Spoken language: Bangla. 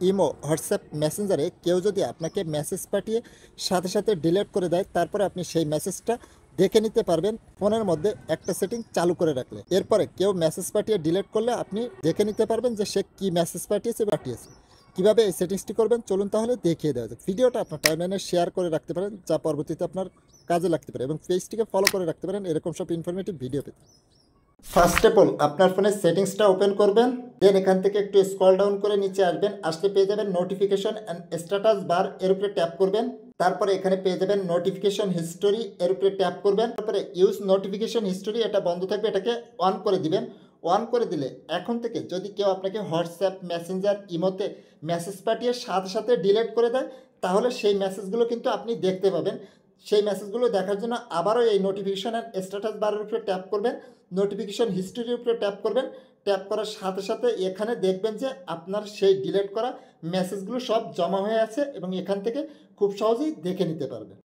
ইমো, হোয়াটসঅ্যাপ, মেসেঞ্জারে কেউ যদি আপনাকে মেসেজ পাঠিয়ে সাথে সাথে ডিলিট করে দেয়, তারপরে আপনি সেই মেসেজটা দেখে নিতে পারবেন ফোনের মধ্যে একটা সেটিং চালু করে রাখলে। এরপরে কেউ মেসেজ পাঠিয়ে ডিলিট করলে আপনি দেখে নিতে পারবেন যে সে কী মেসেজ পাঠিয়েছে। কীভাবে এই সেটিংসটি করবেন চলুন তাহলে দেখিয়ে দেওয়া যাক। ভিডিওটা আপনার টাইমলাইনে শেয়ার করে রাখতে পারেন, যা পরবর্তীতে আপনার কাজে লাগতে পারে, এবং পেজটিকে ফলো করে রাখতে পারেন এরকম সব ইনফরমেটিভ ভিডিও পেতে। ফার্স্ট অফ অল আপনার ফোনের সেটিংসটা ওপেন করবেন, দেন এখান থেকে একটু স্ক্রল ডাউন করে নিচে আসবেন, আসলে পেয়ে যাবেন নোটিফিকেশন অ্যান্ড স্ট্যাটাস বার, এর উপরে ট্যাপ করবেন। তারপরে এখানে পেয়ে যাবেন নোটিফিকেশন হিস্টোরি, এর উপরে ট্যাপ করবেন। তারপরে ইউজ নোটিফিকেশন হিস্টোরি, এটা বন্ধ থাকবে, এটাকে অন করে দিবেন। অন করে দিলে এখন থেকে যদি কেউ আপনাকে হোয়াটসঅ্যাপ, মেসেঞ্জার, ইমোতে মেসেজ পাঠিয়ে সাথে সাথে ডিলিট করে দেয়, তাহলে সেই মেসেজগুলো কিন্তু আপনি দেখতে পাবেন। সেই মেসেজগুলো দেখার জন্য আবারও এই নোটিফিকেশন অ্যান্ড স্ট্যাটাস বারের উপরে ট্যাপ করবেন, নোটিফিকেশন হিস্ট্রির উপরে ট্যাপ করবেন। ট্যাপ করার সাথে সাথে এখানে দেখবেন যে আপনার সেই ডিলিট করা মেসেজগুলো সব জমা হয়ে আছে, এবং এখান থেকে খুব সহজেই দেখে নিতে পারবেন।